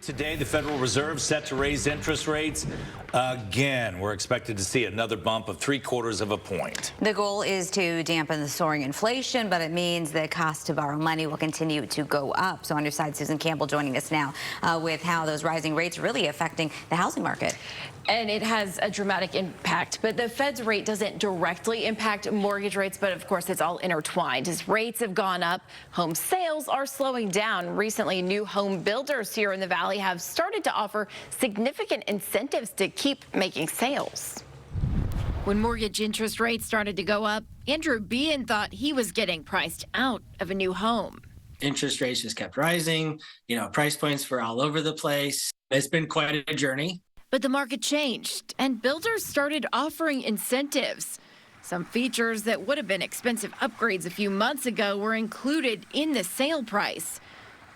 Today, the Federal Reserve set to raise interest rates again. We're expected to see another bump of 3/4 of a point. The goal is to dampen the soaring inflation, but it means the cost to borrow money will continue to go up. So on your side, Susan Campbell joining us now with how those rising rates really affecting the housing market. And it has a dramatic impact, but the Fed's rate doesn't directly impact mortgage rates, but of course it's all intertwined. As rates have gone up, home sales are slowing down. Recently, new home builders here in the Valley have started to offer significant incentives to keep making sales. When mortgage interest rates started to go up, Andrew Bean thought he was getting priced out of a new home. Interest rates just kept rising. Price points were all over the place. It's been quite a journey. But the market changed, and builders started offering incentives. Some features that would have been expensive upgrades a few months ago were included in the sale price.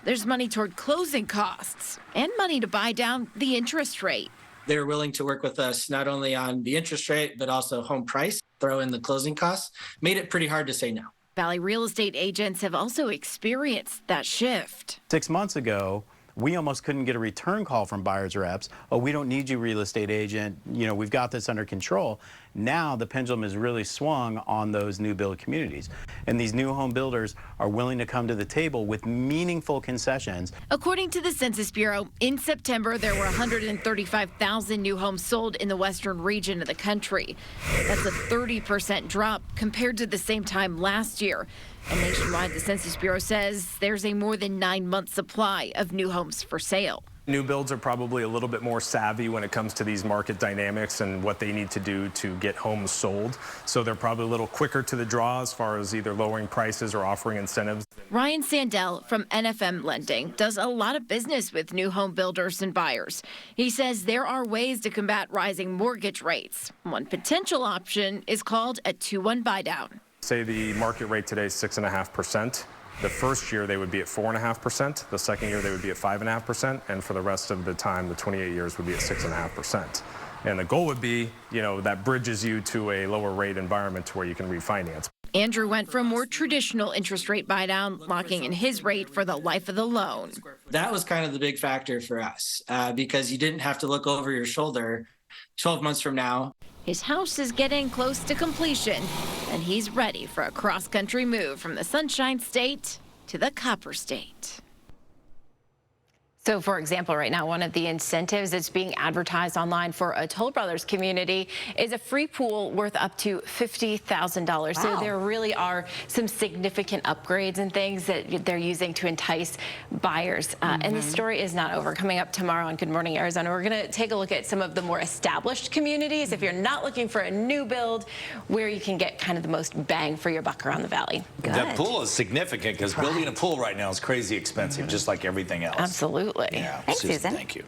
There's money toward closing costs and money to buy down the interest rate. They were willing to work with us not only on the interest rate, but also home price, throw in the closing costs. Made it pretty hard to say no. Valley real estate agents have also experienced that shift. 6 months ago, we almost couldn't get a return call from buyers reps. Oh, we don't need you, real estate agent. We've got this under control. Now the pendulum has really swung on those new build communities. And these new home builders are willing to come to the table with meaningful concessions. According to the Census Bureau, in September, there were 135,000 new homes sold in the western region of the country. That's a 30% drop compared to the same time last year. And nationwide, the Census Bureau says there's a more than 9-month supply of new homes for sale. New builds are probably a little bit more savvy when it comes to these market dynamics and what they need to do to get homes sold. So they're probably a little quicker to the draw as far as either lowering prices or offering incentives. Ryan Sandell from NFM Lending does a lot of business with new home builders and buyers. He says there are ways to combat rising mortgage rates. One potential option is called a 2-1 buy down. Say the market rate today is 6.5%. The first year they would be at 4.5%. The second year they would be at 5.5%. And for the rest of the time, the 28 years would be at 6.5%. And the goal would be, that bridges you to a lower rate environment to where you can refinance. Andrew went for a more traditional interest rate buy down, locking in his rate for the life of the loan. That was kind of the big factor for us because you didn't have to look over your shoulder 12 months from now. His house is getting close to completion, and he's ready for a cross-country move from the Sunshine State to the Copper State. So, for example, right now, one of the incentives that's being advertised online for a Toll Brothers community is a free pool worth up to $50,000. Wow. So there really are some significant upgrades and things that they're using to entice buyers. And the story is not over. Coming up tomorrow on Good Morning Arizona, we're going to take a look at some of the more established communities. If you're not looking for a new build, where you can get kind of the most bang for your buck around the valley. Good. That pool is significant because building a pool right now is crazy expensive, just like everything else. Absolutely. Yeah, Thanks, Susan. Thank you.